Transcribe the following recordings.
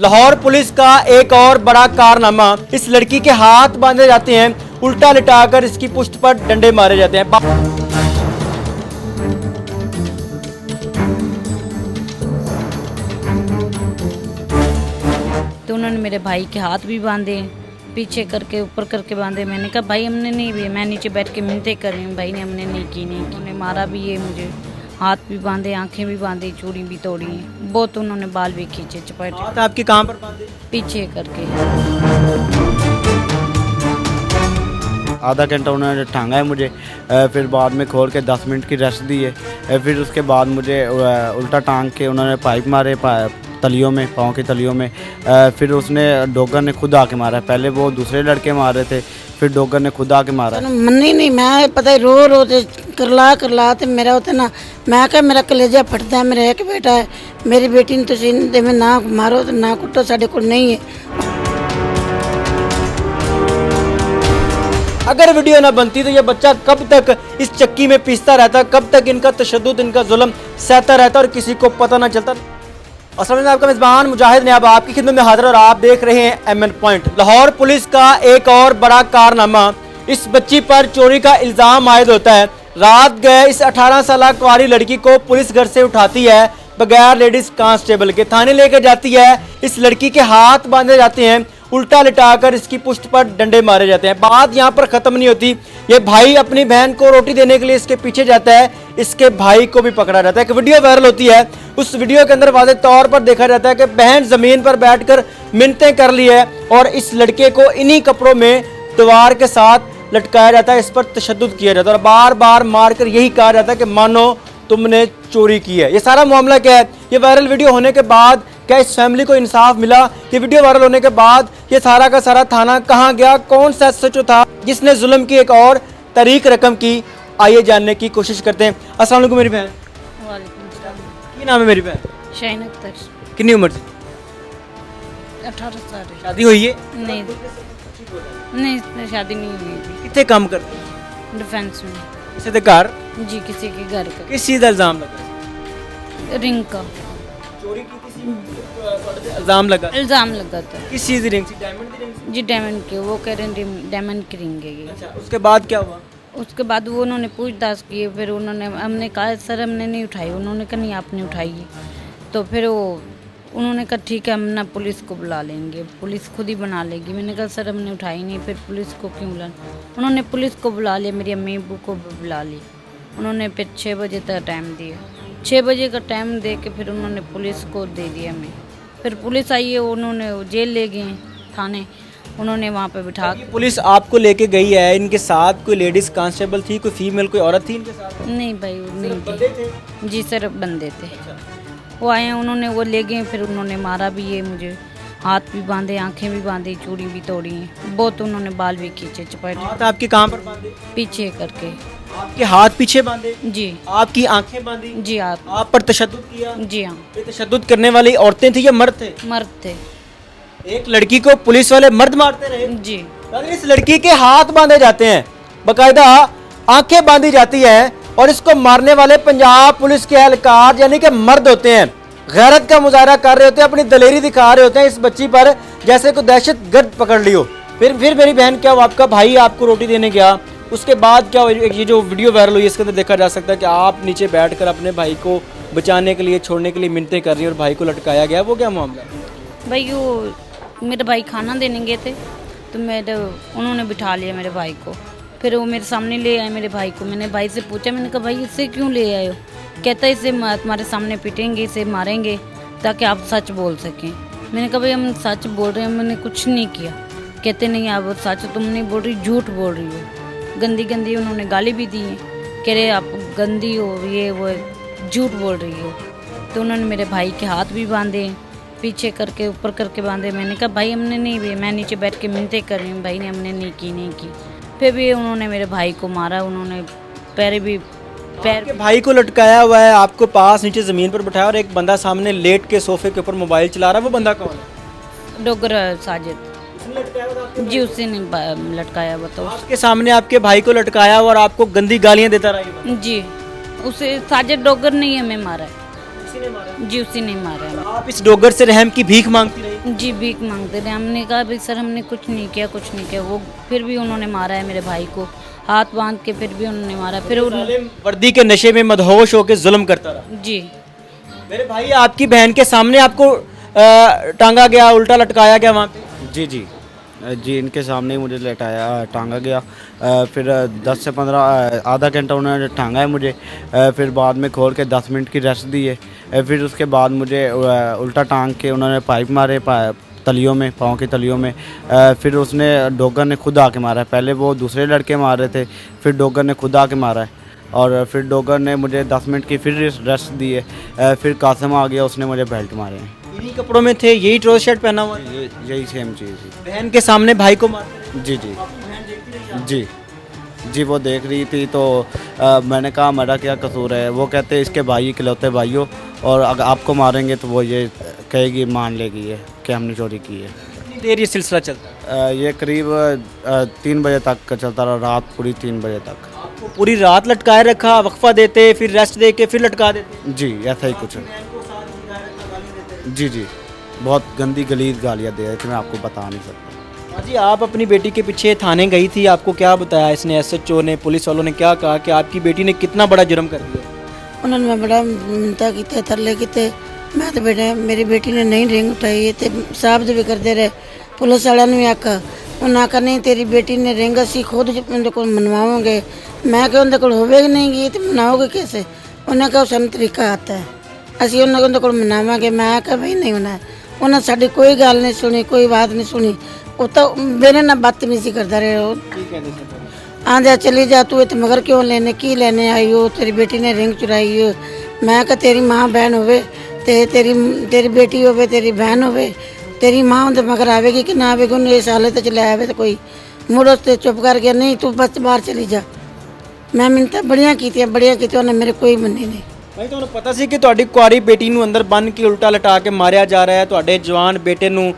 Lahore police का एक और बड़ा कारनामा, इस लड़की के हाथ बांधे जाते हैं, उल्टा लिटाकर इसकी पुश्त पर डंडे मारे जाते हैं। तो उन्होंने मेरे भाई के हाथ भी बांधे, पीछे करके ऊपर करके बांधे। मैंने कहा भाई हमने नहीं भी, मैं नीचे बैठ के मिन्नतें कर रही हूँ, भाई ने हमने नहीं की। उन्होंने मारा भी है मुझे, हाथ भी बांधे, आंखें भी बांधी, चूड़ी भी तोड़ी, बहुत उन्होंने बाल भी खींचे चपाटे। हाथ आपके कहाँ पर बांधे? पीछे करके। आधा घंटा उन्होंने टांगा है मुझे, फिर बाद में खोल के 10 मिनट की रेस्ट दी है। फिर उसके बाद मुझे उल्टा टांग के उन्होंने पाइप मारे तलियों में, पाँव की तलियों में। फिर उसने डॉगर ने खुद आके मारा। पहले वो दूसरे लड़के मार रहे थे, फिर डॉगर ने खुद आके मारा। मन्नी नहीं, मैं पता ही रो ते करला ते मेरा होता ना, मैं क्या मेरा कलेजा फटता है। मेरा एक बेटा है, मेरी बेटी ने तुम में ना मारो तो ना कुटो, साढ़े को नहीं है। अगर वीडियो ना बनती तो ये बच्चा कब तक इस चक्की में पीसता रहता, कब तक इनका तशद्दुद, इनका जुल्म सहता रहता और किसी को पता ना चलता। अस्सलाम वालेकुम, आपका मेज़बान मुजाहिद ने अब आपकी खिदमत में हाजिर और आप देख रहे हैं एमएन पॉइंट। लाहौर पुलिस का एक और बड़ा कारनामा, इस बच्ची पर चोरी का इल्ज़ाम आयद होता है। रात गए इस 18 साल कुंवारी लड़की को पुलिस घर से उठाती है, बगैर लेडीज कांस्टेबल के थाने लेकर जाती है। इस लड़की के हाथ बांधे जाते हैं, उल्टा लिटाकर इसकी पुश्त पर डंडे मारे जाते हैं। बात यहाँ पर खत्म नहीं होती। ये भाई अपनी बहन को रोटी देने के लिए इसके पीछे जाता है, इसके भाई को भी पकड़ा जाता है। एक वीडियो वायरल होती है, उस वीडियो के अंदर वाज़ेह तौर पर देखा जाता है कि बहन जमीन पर बैठकर मिन्नतें कर ली है और इस लड़के को इन्हीं कपड़ों में दीवार के साथ लटकाया जाता है, इस पर तशद्दुद किया जाता है और बार बार मारकर यही कहा जाता है कि मानो तुमने चोरी की है। ये सारा मामला क्या है? ये वायरल वीडियो होने के बाद क्या इस फैमिली को इंसाफ मिला? ये वीडियो वायरल होने के बाद ये सारा का सारा थाना कहाँ गया? कौन सा सचो था जिसने जुल्म की एक और तारीख रकम की? आइए जानने की कोशिश करते हैं। अस्सलाम वालेकुम मेरी बहन। वालेकुम सलाम। की नाम है मेरी बहन? शाहीन अख्तर। कितनी उम्र से? 18 साल। शादी हुई है? नहीं शादी नहीं हुई अभी। कितने काम करते हैं? डिफेंस में। किसी के घर? जी किसी के घर का। किस चीज़ का इल्ज़ाम लगा? रिंग का चोरी की किसी इल्ज़ाम लगा? इल्ज़ाम लगा था। किस चीज़ की रिंग थी? डायमंड की रिंग थी? जी डायमंड के, वो कह रहे हैं डायमंड की रिंग है ये। अच्छा, उसके बाद क्या हुआ? उसके बाद वो उन्होंने पूछताछ की, फिर उन्होंने, हमने कहा सर हमने नहीं उठाई। उन्होंने कहा नहीं आपने उठाई है। तो फिर वो उन्होंने कहा ठीक है हम ना पुलिस को बुला लेंगे, पुलिस खुद ही बना लेगी। मैंने कहा सर हमने उठाई नहीं, फिर पुलिस को क्यों बुलाना? उन्होंने पुलिस को बुला लिया, मेरी अम्मी अब्बू को बुला ली। उन्होंने फिर 6 बजे तक टाइम दिया। 6 बजे का टाइम दे के फिर उन्होंने पुलिस को दे दिया हमें। फिर पुलिस आई है, उन्होंने जेल ले गए थाने, उन्होंने वहाँ पे बिठा के। पुलिस आपको लेके गई है, इनके साथ कोई लेडीज कांस्टेबल थी, कोई फीमेल, कोई औरत थी इनके साथ? नहीं भाई वो नहीं बंदे थे। थे? जी सर बंदे थे। वो आए हैं, उन्होंने वो ले गए, फिर उन्होंने मारा भी है मुझे, हाथ भी बांधे, आंखें भी बांधी, चूड़ी भी तोड़ी, बहुत उन्होंने बाल भी खींचे चपाटे। हाथ आपके कहाँ पर बांधे? पीछे करके। आपके हाथ पीछे बांधे? जी। आपकी आंखें बांधी? जी आप पर तशद्दुद किया? जी हाँ। ये तशद्दुद करने वाली औरतें थी या मर्द थे? मर्द थे। एक लड़की को पुलिस वाले मर्द मारते रहे? जी। अगर इस लड़की के हाथ बांधे जाते हैं, बकायदा आंखें बांधी जाती हैं और इसको मारने वाले पंजाब पुलिस के एहलकार यानी कि मर्द होते हैं, गैरत का मुजाहरा कर रहे होते हैं, अपनी दलेरी दिखा रहे होते हैं इस बच्ची पर जैसे कोई दहशत गर्द पकड़ लियो। फिर मेरी बहन क्या हुआ? आपका भाई आपको रोटी देने गया, उसके बाद क्या हुआ? ये जो वीडियो वायरल हुई इसके अंदर देखा जा सकता है कि आप नीचे बैठकर अपने भाई को बचाने के लिए, छोड़ने के लिए मिन्नतें कर रही हैं और भाई को लटकाया गया। वो क्या मामला है? भाई वो मेरे भाई खाना देने गए थे, तो उन्होंने बिठा लिया मेरे भाई को। फिर वो मेरे सामने ले आए मेरे भाई को। मैंने भाई से पूछा, मैंने कहा भाई इससे क्यों ले आए हो? कहता है इसे तुम्हारे सामने पीटेंगे, इसे मारेंगे ताकि आप सच बोल सकें। मैंने कहा भाई हम सच बोल रहे हैं, मैंने कुछ नहीं किया। कहते नहीं आप सच तुम नहीं बोल रही, झूठ बोल रही हो। गंदी गंदी उन्होंने गाली भी दी है, कह रहे आप गंदी हो, ये वो, झूठ बोल रही हो। तो उन्होंने मेरे भाई के हाथ भी बांधे, पीछे करके ऊपर करके बांधे। मैंने कहा भाई हमने नहीं भी, मैं नीचे बैठ के मिन्नतें कर रही हूँ, भाई ने हमने नहीं की। फिर भी उन्होंने मेरे भाई को मारा, उन्होंने पैर भाई को लटकाया हुआ है, आपको पास नीचे जमीन पर बिठाया और एक बंदा सामने लेट के सोफे के ऊपर मोबाइल चला रहा है। वो बंदा कौन है? डोगर साजिद। जी उसी ने लटकाया हुआ था। उसके सामने आपके भाई को लटकाया हुआ और आपको गंदी गालियां देता रहा? जी उसे साजिद डोगर ने ही हमें मारा है। उसी ने मारा? जी उसी ने मारा। आप इस डॉगर से रहम की भीख मांगती रही? जी भीख मांगते रहे। हमने कहा भाई सर हमने कुछ नहीं किया। वो फिर भी उन्होंने मारा है मेरे भाई को, हाथ बांध के फिर भी उन्होंने मारा। फिर जालिम वर्दी के नशे में मदहोश होकर जुल्म करता रहा। जी मेरे भाई आपकी बहन के सामने आपको टांगा गया, उल्टा लटकाया गया वहाँ पे? जी जी जी, इनके सामने ही मुझे लेटाया, टांगा गया। फिर 10 से 15 आधा घंटा उन्होंने टांगा है मुझे। फिर बाद में खोल के 10 मिनट की रेस्ट दी है। फिर उसके बाद मुझे उल्टा टांग के उन्होंने पाइप मारे तलियों में, पाँव की तलियों में। फिर उसने डॉगर ने खुद आके मारा है। पहले वो दूसरे लड़के मार रहे थे, फिर डॉगर ने खुद आके मारा है। और फिर डॉगर ने मुझे 10 मिनट की फिर रेस्ट दी है। फिर कासिम आ गया, उसने मुझे बेल्ट मारे हैं। इन्हीं कपड़ों में थे, यही ट्राउजर शर्ट पहना हुआ था? यही सेम चीज़ थी। बहन के सामने भाई को मारते रहे? जी जी जी जी, वो देख रही थी तो मैंने कहा मेरा क्या कसूर है। वो कहते इसके भाई इकलौते भाई हो, और अगर आपको मारेंगे तो वो ये कहेगी, मान लेगी ये कि हमने चोरी की है। कितनी देर ये सिलसिला चलता है? ये करीब 3 बजे तक का चलता रहा, रात पूरी 3 बजे तक। आपको पूरी रात लटकाए रखा, वक्फा देते, फिर रेस्ट दे के फिर लटका देते? जी ऐसा ही कुछ। जी जी, बहुत गंदी गलीज गालियाँ दे रहे थे, मैं आपको बता नहीं सकता। हाँ जी, आप अपनी बेटी के पीछे थाने गई थी, आपको क्या बताया इसने, एसएचओ ने, पुलिस वालों ने क्या कहा कि आपकी बेटी ने कितना बड़ा जुर्म कर दिया? उन्होंने मैं बड़ा मिन्नतां कीते, तरले कीते। मैं तो बेटा मेरी बेटी ने नहीं रिंग उठाई ते साहब भी करते रहे। पुलिस वालों ने भी आखा, उन्हें आखा नहीं तेरी बेटी ने रिंग असी खुद उनके को मनवाओगे। मैं क्या उनके को होवेगी नहीं गई तो मनाओगे कैसे? उन्हें कहा सानू तरीका आता है, ਅਸੀਂ ਉਹਨਾਂ ਕੋਲ ਮਨਾਵਾਂਗੇ। ਮੈਂ ਕਿਹਾ ਬਈ ਨਹੀਂ ਹੋਣਾ। ਉਹਨਾਂ ਸਾਡੀ ਕੋਈ ਗੱਲ ਨਹੀਂ ਸੁਣੀ, ਕੋਈ ਬਾਤ ਨਹੀਂ ਸੁਣੀ। ਉਹ ਤਾਂ ਮੇਰੇ ਨਾਲ ਬਦਤਮੀਜ਼ੀ ਕਰਦਾ ਰਿਹਾ। ਉਹ ਆਂਦਾ ਚਲੀ ਜਾ ਤੂੰ ਇੱਥੇ ਮਗਰ ਕਿਉਂ ਲੈਣੇ, ਕੀ ਲੈਣੇ ਆਈ ਹੋ? ਤੇਰੀ ਬੇਟੀ ਨੇ ਰਿੰਗ ਚੁਰਾਈ ਹੋ। ਮੈਂ ਕਿਹਾ ਤੇਰੀ ਮਾਂ ਬਹਿਨ ਹੋਵੇ ਤੇ ਤੇਰੀ ਬੇਟੀ ਹੋਵੇ, ਤੇਰੀ ਬਹਿਨ ਹੋਵੇ, ਤੇਰੀ ਮਾਂ ਉਹਦੇ ਮਗਰ ਆਵੇਗੀ ਕਿ ਨਾ ਆਵੇਗੀ? ਉਹਨੂੰ ਇਸ ਹਾਲਤ 'ਚ ਲੈ ਆਵੇ ਤਾਂ ਕੋਈ ਮੁੜ ਉਸ 'ਤੇ ਚੁੱਪ ਕਰ ਗਿਆ, ਨਹੀਂ ਤੂੰ ਬਸ ਬਾਹਰ ਚਲੀ ਜਾ। ਮੈਂ ਮਿੰਨਤਾਂ ਬੜੀਆਂ ਕੀਤੀਆਂ, ਉਹਨੇ ਮੇਰੇ ਕੋਈ ਮੰਨੀ ਨਹੀਂ। ਭਾਈ ਤੁਹਾਨੂੰ ਪਤਾ ਸੀ ਕਿ ਤੁਹਾਡੀ ਕੁਆਰੀ ਬੇਟੀ ਨੂੰ ਅੰਦਰ ਬੰਨ੍ਹ ਕੇ ਉਲਟਾ ਲਟਾ ਕੇ ਮਾਰਿਆ ਜਾ ਰਿਹਾ ਹੈ, ਤੁਹਾਡੇ ਜਵਾਨ ਬੇਟੇ ਨੂੰ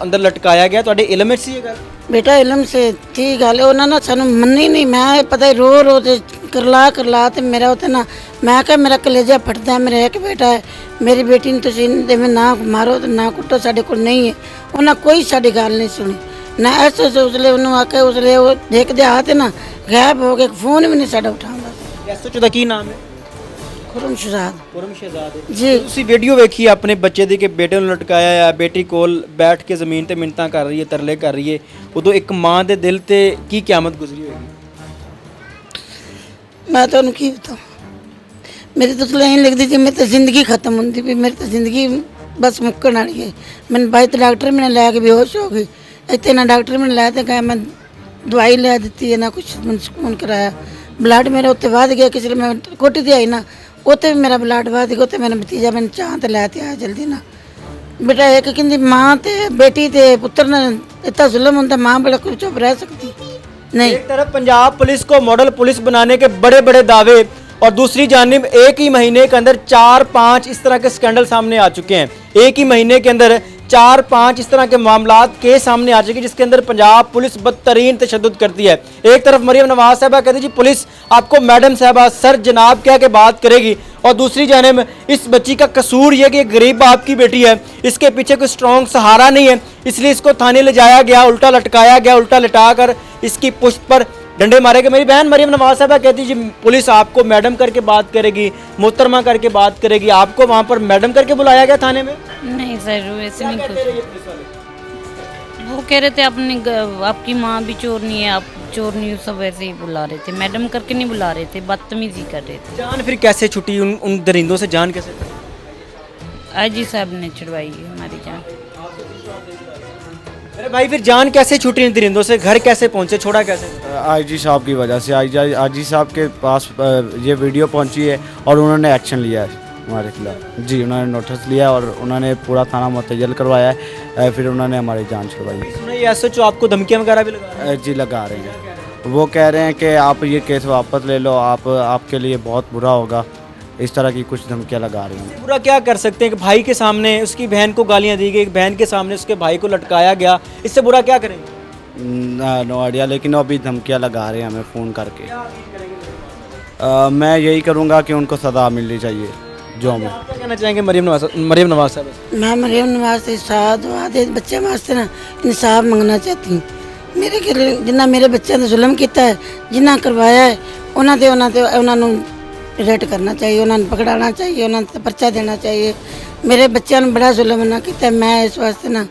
ਅੰਦਰ ਲਟਕਾਇਆ ਗਿਆ, ਤੁਹਾਡੇ ਇਲਮ ਵਿੱਚ ਸੀ ਇਹ ਗੱਲ? बेटा इलम से थी गल, उन्होंने सानू मन्नी नहीं। मैं पता रो ते करला ते मेरा उते ना, मैं क्या मेरा कलेजा फटता है। मेरा एक बेटा है, मेरी बेटी ने तुसीं जिवें ना मारो ते ना कुटो, साडे कोल नहीं है। उन्हें कोई साडी गल नहीं सुनी ना। ऐसे उसले उन्होंने आख्या, उसले वो देखदे हाथ ना गायब हो गए, फोन भी नहीं साडा उठाउंदा। ਐਸਐਚਓ ਦਾ ਕੀ ਨਾਮ ਹੈ? खुरम शहजाद ਖੁਰਮ ਸ਼ਹਿਜ਼ਾਦ। जी। ਤੁਸੀਂ ਵੀਡੀਓ ਵੇਖੀ ਆਪਣੇ ਬੱਚੇ ਦੀ ਕਿ ਬੇਟੇ ਨੂੰ ਲਟਕਾਇਆ ਹੈ, ਬੇਟੀ ਕੋਲ ਬੈਠ ਕੇ ਜ਼ਮੀਨ ਤੇ ਮਿੰਨਤਾਂ ਕਰ ਰਹੀ ਹੈ, ਤਰਲੇ ਕਰ ਰਹੀ ਹੈ, ਉਦੋਂ ਇੱਕ ਮਾਂ ਦੇ ਦਿਲ ਤੇ ਕੀ ਕਿਆਮਤ ਗੁਜ਼ਰੀ ਹੋਏਗੀ? मैं तो की बताऊँ, मेरी तो यही लगती थी मेरी तो जिंदगी खत्म होती भी, मेरी तो जिंदगी बस मुक्कन वाली है। मैंने भाई तो डॉक्टर मैंने लैके बेहोश हो गई। इतने ना डॉक्टर मैंने लाया तो कहा मैं दवाई लै दी है ना कुछ सुकून कराया। ब्लड मेरा उत्ते वध गया, किसी मैं कोटी ते आई ना उत्ते भी मेरा ब्लड वध गया। उत्ते मेरा भतीजा मैंने चाह तो लैते आया जल्दी ना। बेटा एक कहती माँ ते बेटी ते पुत्र ने इतना जुल्म होता, माँ बड़ा कुछ चुप रह सकती नहीं। एक तरफ पंजाब पुलिस को मॉडल पुलिस बनाने के बड़े बड़े दावे, और दूसरी जानिब एक ही महीने के अंदर 4-5 इस तरह के स्कैंडल सामने आ चुके हैं। एक ही महीने के अंदर 4-5 इस तरह के मामलात के सामने आ चुके हैं जिसके अंदर पंजाब पुलिस बदतरीन तशद्दुद करती है। एक तरफ मरियम नवाज साहबा कहती जी पुलिस आपको मैडम साहबा सर जनाब कह के बात करेगी, और दूसरी जानिब इस बच्ची का कसूर ये कि गरीब बाप की बेटी है, इसके पीछे कोई स्ट्रॉन्ग सहारा नहीं है, इसलिए इसको थाने ले जाया गया, उल्टा लटकाया गया, उल्टा लटाकर इसकी पुश्त पर डंडे मारे गए। मेरी बहन मरियम नवाज साहबा कहती जी पुलिस आपको मैडम करके बात करेगी, मोहतरमा करके बात करेगी, आपको वहाँ पर मैडम करके बुलाया गया थाने में? नहीं सर वैसे नहीं कुछ। वो कह रहे थे आपकी माँ भी चोर नहीं है, आप चोर नहीं हो, सब वैसे ही बुला रहे थे, मैडम करके नहीं बुला रहे थे, बदतमीजी कर रहे थे। जान फिर कैसे छुटी उन दरिंदों से, जान कैसे? आजी साहब ने छुड़वाई हमारी जान। अरे भाई फिर जान कैसे छूटी इन दरिंदों से, घर कैसे पहुंचे, छोड़ा कैसे? आईजी साहब की वजह से। आईजी साहब के पास ये वीडियो पहुंची है और उन्होंने एक्शन लिया है हमारे खिलाफ। जी उन्होंने नोटिस लिया और उन्होंने पूरा थाना मुतजल करवाया है, फिर उन्होंने हमारी जान छुड़वाई। सुना ये एसएचओ आपको धमकियां वगैरह भी लगा रहे हैं? जी लगा रहे हैं। वो कह रहे हैं कि आप ये केस वापस ले लो, आपके लिए बहुत बुरा होगा, इस तरह की कुछ धमकियां लगा रही हैं। पूरा क्या कर सकते हैं कि भाई के सामने उसकी बहन को गालियां दी गई, बहन के सामने उसके भाई को लटकाया गया, इससे बुरा क्या करेंगे? नो आइडिया, लेकिन अभी धमकियां लगा रहे हैं हमें फ़ोन करके। मैं यही करूंगा कि उनको सज़ा मिलनी चाहिए, जो में आप क्या कहना चाहेंगे मरियम नवाज साहब? मैं मरियम नवाज से साथ वादे बच्चे वास्ते ना इंसाफ मंगना चाहती हूँ। मेरे के जिन्ना मेरे बच्चों ने जुल्म किया है, जिन्ना करवाया है, उन्होंने रेड करना चाहिए, उन्होंने पकड़ाना चाहिए, उन्होंने पर्चा देना चाहिए। मेरे बच्चों ने बड़ा जुल्म ना किया, मैं इस वास्ते ना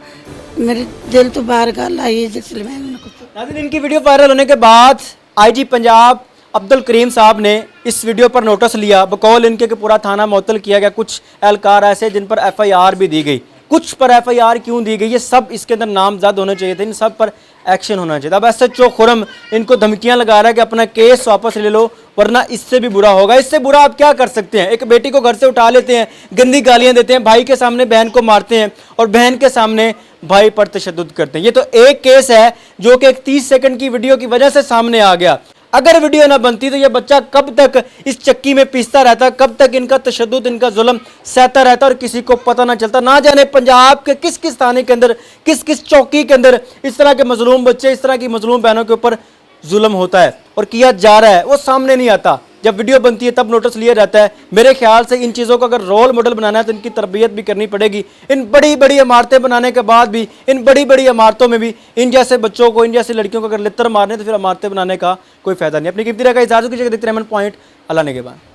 मेरे दिल तो बाहर गल आई है, जिसलिए मैं नाज़रीन, इनकी वीडियो वायरल होने के बाद आईजी पंजाब अब्दुल करीम साहब ने इस वीडियो पर नोटिस लिया। बकौल इनके कि पूरा थाना मुअत्तल किया गया। कुछ एहलकार ऐसे जिन पर एफआईआर भी दी गई। कुछ पर एफआईआर क्यों दी गई, ये सब इसके अंदर नामजद होने चाहिए थे, इन सब पर एक्शन होना चाहिए था। अब एसएचओ खुरम इनको धमकियां लगा रहा है कि अपना केस वापस ले लो वरना इससे भी बुरा होगा। इससे बुरा आप क्या कर सकते हैं? एक बेटी को घर से उठा लेते हैं, गंदी गालियां देते हैं, भाई के सामने बहन को मारते हैं और बहन के सामने भाई पर तशद्दुद करते हैं। ये तो एक केस है जो कि एक 30 सेकंड की वीडियो की वजह से सामने आ गया। अगर वीडियो ना बनती तो ये बच्चा कब तक इस चक्की में पीसता रहता, कब तक इनका तशद्दुद, इनका जुल्म सहता रहता और किसी को पता ना चलता। ना जाने पंजाब के किस किस थाने के अंदर, किस किस चौकी के अंदर इस तरह के मजलूम बच्चे, इस तरह की मजलूम बहनों के ऊपर जुल्म होता है और किया जा रहा है, वो सामने नहीं आता। जब वीडियो बनती है तब नोटिस लिया जाता है। मेरे ख्याल से इन चीज़ों को अगर रोल मॉडल बनाना है तो इनकी तरबियत भी करनी पड़ेगी। इन बड़ी बड़ी इमारतें बनाने के बाद भी, इन बड़ी बड़ी इमारतों में भी इन जैसे बच्चों को, इन जैसी लड़कियों को अगर लित्तर मारने तो फिर इमारतें बनाने का कोई फायदा नहीं। अपनी कीमती रखा इजाज़त कीजिएगा। देखते रहे पॉइंट। अल्लाह ने के बाद।